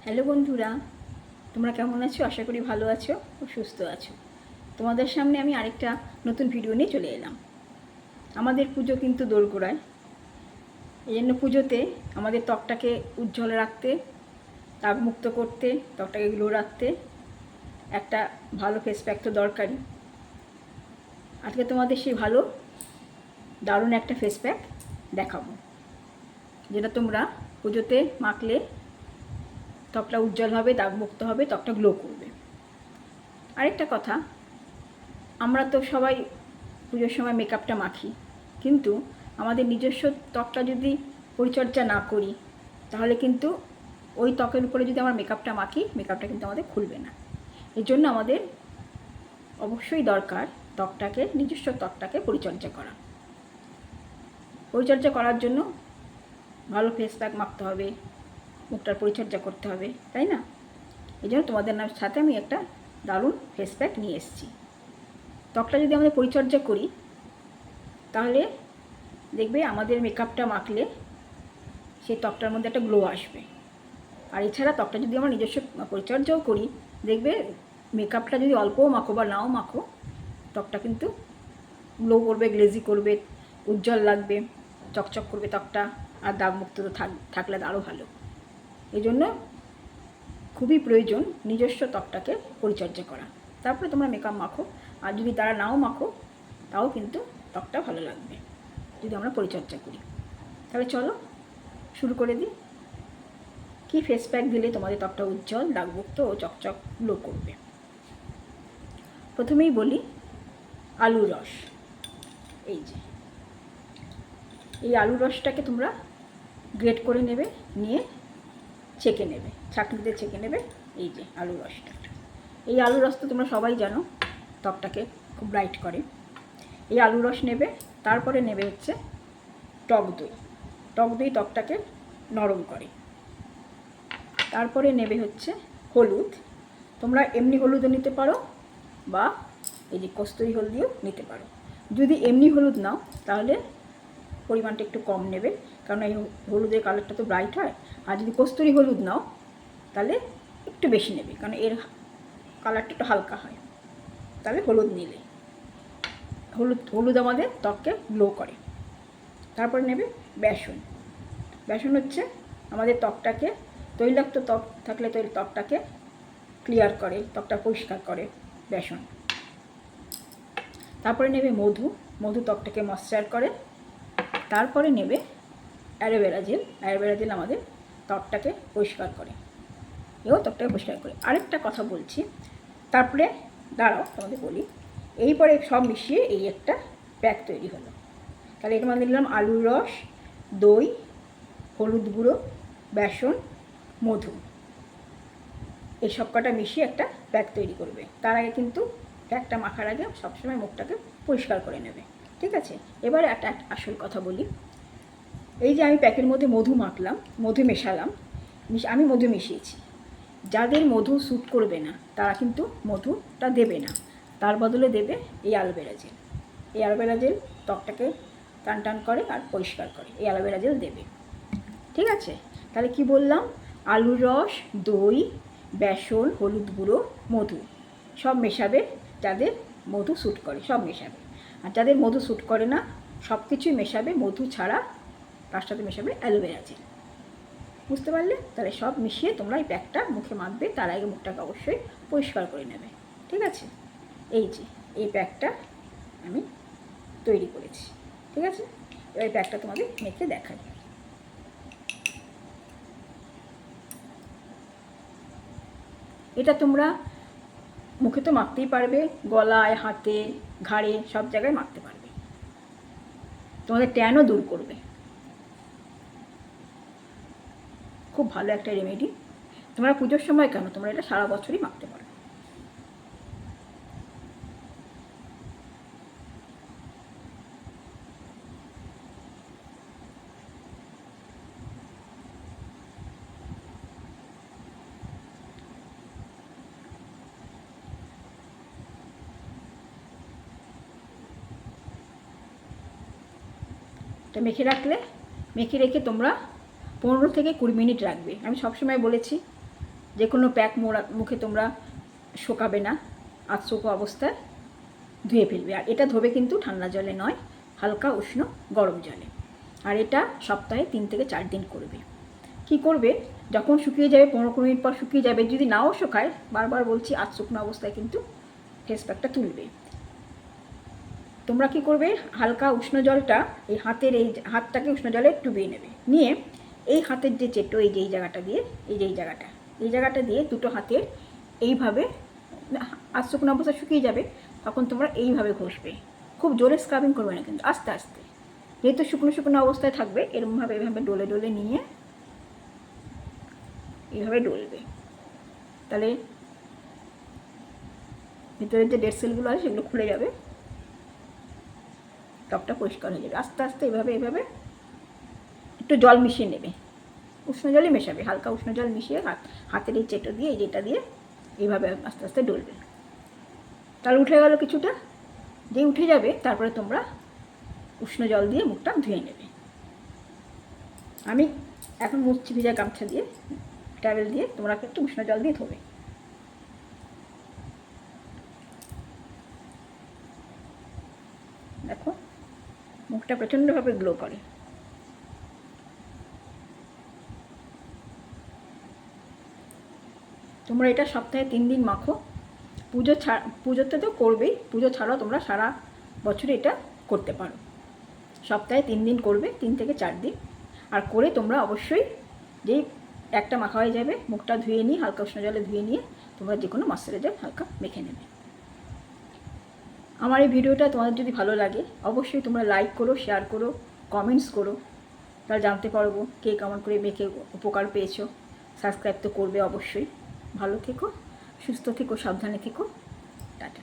Hello বন্ধুরা, তোমরা কেমন আছো? আশা করি ভালো আছো ও সুস্থ আছো। তোমাদের সামনে আমি আরেকটা নতুন ভিডিও নিয়ে চলে এলাম। আমাদের পুজো কিন্তু দোরগোড়ায়, এই জন্য পুজোতে আমাদের ত্বকটাকে উজ্জ্বল রাখতে, দাগমুক্ত করতে, ত্বকটাকে গ্লো রাখতে একটা ভালো ফেস প্যাক তো দরকারই। আজকে তোমাদের সেই ভালো দারুণ একটা ফেস প্যাক দেখাবো, যেটা তোমরা পুজোতে মাখলে ত্বকটা উজ্জ্বল হবে, দাগমুক্ত হবে, ত্বকটা গ্লো করবে। আরেকটা কথা, আমরা তো সবাই পুজোর সময় মেকআপটা মাখি, কিন্তু আমাদের নিজস্ব ত্বকটা যদি পরিচর্যা না করি, তাহলে কিন্তু ওই ত্বকের উপরে যদি আমরা মেকআপটা মাখি, মেকআপটা কিন্তু আমাদের খুলবে না। এর জন্য আমাদের অবশ্যই দরকার ত্বকটাকে, নিজস্ব ত্বকটাকে পরিচর্যা করা। পরিচর্যা করার জন্য ভালো ফেস প্যাক মাখতে হবে, মুখটার পরিচর্যা করতে হবে, তাই না? এই জন্য তোমাদের সাথে আমি একটা দারুণ ফেস প্যাক নিয়ে এসেছি। ত্বকটা যদি আমাদের পরিচর্যা করি, তাহলে দেখবে আমাদের মেকআপটা মাখলে সেই ত্বকটার মধ্যে একটা গ্লো আসবে। আর এছাড়া ত্বকটা যদি আমরা নিজস্ব পরিচর্যাও করি, দেখবে মেকআপটা যদি অল্পও মাখো বা নাও মাখো, ত্বকটা কিন্তু গ্লো করবে, গ্লেজি করবে, উজ্জ্বল লাগবে, চকচক করবে ত্বকটা। আর দাগমুক্ত তো থাকলে আরও ভালো। এই জন্য খুবই প্রয়োজন নিজস্ব ত্বকটাকে পরিচর্যা করা। তারপরে তোমরা মেকআপ মাখো, আর যদি তারা নাও মাখো, তাও কিন্তু ত্বকটা ভালো লাগবে যদি আমরা পরিচর্যা করি। তাহলে চলো শুরু করে দিই। কী ফেস প্যাক দিলে তোমাদের ত্বকটা উজ্জ্বল, দাগমুক্ত ও চকচক গ্লো করবে। প্রথমেই বলি আলুর রস। এই যে এই আলুর রসটাকে তোমরা গ্রেট করে নেবে, নিয়ে ছেঁকে নেবে, ছাঁকনিতে ছেঁকে নেবে। এই যে আলুর রসটা, এই আলুর রস তো তোমরা সবাই জানো ত্বকটাকে খুব ব্রাইট করে। এই আলুর রস নেবে, তারপরে নেবে হচ্ছে টক দই। টক দই ত্বকটাকে নরম করে। তারপরে নেবে হচ্ছে হলুদ। তোমরা এমনি হলুদও নিতে পারো, বা এই যে কস্তুরি হলদিও নিতে পারো। যদি এমনি হলুদ নাও, তাহলে পরিমাণটা একটু কম নেবে, কারণ এই হলুদের কালারটা তো ব্রাইট হয়। আর যদি কস্তুরি হলুদ নাও, তাহলে একটু বেশি নেবে, কারণ এর কালারটা একটু হালকা হয়। তাহলে হলুদ নিলে, হলুদ আমাদের ত্বককে গ্লো করে। তারপরে নেবে বেসন। বেসন হচ্ছে আমাদের ত্বকটাকে, তৈলাক্ত ত্বক থাকলে ত্বকটাকে ক্লিয়ার করে, ত্বকটা পরিষ্কার করে বেসন। তারপরে নেবে মধু। মধু ত্বকটাকে ময়েশ্চার করে। তারপরে নেবে অ্যালোভেরা জেল। অ্যালোভেরা জেল আমাদের ত্বকটাকে পরিষ্কার করে, এও ত্বকটাকে পরিষ্কার করে। আরেকটা কথা বলছি, তারপরে দাঁড়াও তোমাদের বলি। এইপরে সব মিশিয়ে এই একটা প্যাক তৈরি হলো। তাহলে এর মধ্যে নিলাম আলুর রস, দই, হলুদ গুঁড়ো, বেসন, মধু। এই সব কটা মিশিয়ে একটা প্যাক তৈরি করবে। তার আগে কিন্তু প্যাকটা মাখার আগে সবসময় মুখটাকে পরিষ্কার করে নেবে, ঠিক আছে? এবারে একটা আসল কথা বলি। এই যে আমি প্যাকের মধ্যে মধু মাখলাম, মধু মেশালাম, আমি মধু মিশিয়েছি। যাদের মধু স্যুট করবে না, তারা কিন্তু মধুটা দেবে না, তার বদলে দেবে এই অ্যালোভেরা জেল। এই অ্যালোভেরা জেল ত্বকটাকে টান টান করে আর পরিষ্কার করে, এই অ্যালোভেরা জেল দেবে, ঠিক আছে? তাহলে কি বললাম? আলুর রস, দই, বেসন, হলুদ গুঁড়ো, মধু সব মেশাবে। যাদের মধু স্যুট করে সব মেশাবে, আর যাদের মধু স্যুট করে না, সব কিছুই মেশাবে মধু ছাড়া। তার সাথে মেশাবে অ্যালোভেরা জেল। বুঝতে পারলে? তাহলে সব মিশিয়ে তোমরা এই প্যাকটা মুখে মাখবে। তার আগে মুখটাকে অবশ্যই পরিষ্কার করে নেবে, ঠিক আছে? এই যে এই প্যাকটা আমি তৈরি করেছি, ঠিক আছে? এবার এই প্যাকটা তোমাদের মেখে দেখাই। এটা তোমরা মুখে তো মাখতেই পারবে, গলায়, হাতে, ঘাড়ে, সব জায়গায় মাখতে পারবে। তোমাদের ট্যানও দূর করবে। খুব ভালো একটা রেমেডি। তোমরা পুজোর সময় কেন, তোমরা এটা সারা বছরই মাখতে পারো। এটা মেখে রেখে তোমরা 15 থেকে 20 মিনিট রাখবে। আমি সবসময় বলেছি যে কোনো প্যাক মুখে তোমরা শোকাবে না, আধশোকা অবস্থায় ধুয়ে ফেলবে। আর এটা ধোবে কিন্তু ঠান্ডা জলে নয়, হালকা উষ্ণ গরম জলে। আর এটা সপ্তাহে 3 থেকে 4 দিন করবে। কি করবে, যখন শুকিয়ে যাবে 15-20 মিনিট পর শুকিয়ে যাবে, যদি নাও শুকায়, বারবার বলছি আধশুকনো অবস্থায় কিন্তু ফেস প্যাকটা তুলবে। তোমরা কি করবে, হালকা উষ্ণ জলটা এই হাতটাকে উষ্ণ জলে ডুবিয়ে নেবে, নিয়ে এই হাতের যে চেটো, এই যে এই জায়গাটা দিয়ে, এই জায়গাটা দিয়ে দুটো হাতের এইভাবে, আধশুকনো অবস্থায় শুকিয়ে যাবে, তখন তোমরা এইভাবে ঘষবে। খুব জোরে স্ক্রাবিং করবে না কিন্তু, আস্তে আস্তে, যেহেতু শুকনো শুকনো অবস্থায় থাকবে, এরকমভাবে এইভাবে ডলে ডলে নিয়ে এইভাবে ডলবে। তাহলে ভিতরের যে ডেড সেলগুলো আছে সেগুলো খুলে যাবে, ত্বকটা পরিষ্কার হয়ে যাবে। আস্তে আস্তে এইভাবে একটু জল মিশিয়ে নেবে, উষ্ণ জলই মেশাবে, হালকা উষ্ণ জল মিশিয়ে হাতের এই চেটো দিয়ে, যেটা দিয়ে এইভাবে আস্তে আস্তে ডলবে। তাহলে উঠে গেল কিছুটা, যে উঠে যাবে তারপরে তোমরা উষ্ণ জল দিয়ে মুখটা ধুয়ে নেবে। আমি এখন মুছছি ভিজা গামছা দিয়ে, টাওয়েল দিয়ে, তোমরা একটু উষ্ণ জল দিয়ে ধোবে। দেখো মুখটা প্রচণ্ডভাবে গ্লো করে। তোমরা এটা সপ্তাহে 3 দিন মাখো। পুজোতে তো করবেই, পুজো ছাড়াও তোমরা সারা বছরে এটা করতে পারো। সপ্তাহে 3 দিন করবে, 3 থেকে 4 দিন। আর করে তোমরা অবশ্যই, যেই একটা মাখা হয়ে যাবে, মুখটা ধুয়ে নিয়ে হালকা উষ্ণ জলে ধুয়ে নিয়ে তোমরা যে কোনো ময়েশ্চারাইজার হালকা মেখে নেবে। আমার এই ভিডিওটা তোমাদের যদি ভালো লাগে, অবশ্যই তোমরা লাইক করো, শেয়ার করো, কমেন্টস করো, তাহলে জানতে পারবো কে কেমন করে মেখে উপকার পেয়েছো। সাবস্ক্রাইব তো করবে অবশ্যই। ভালো থেকো, সুস্থ থেকো, সাবধানে থেকো। টাটা।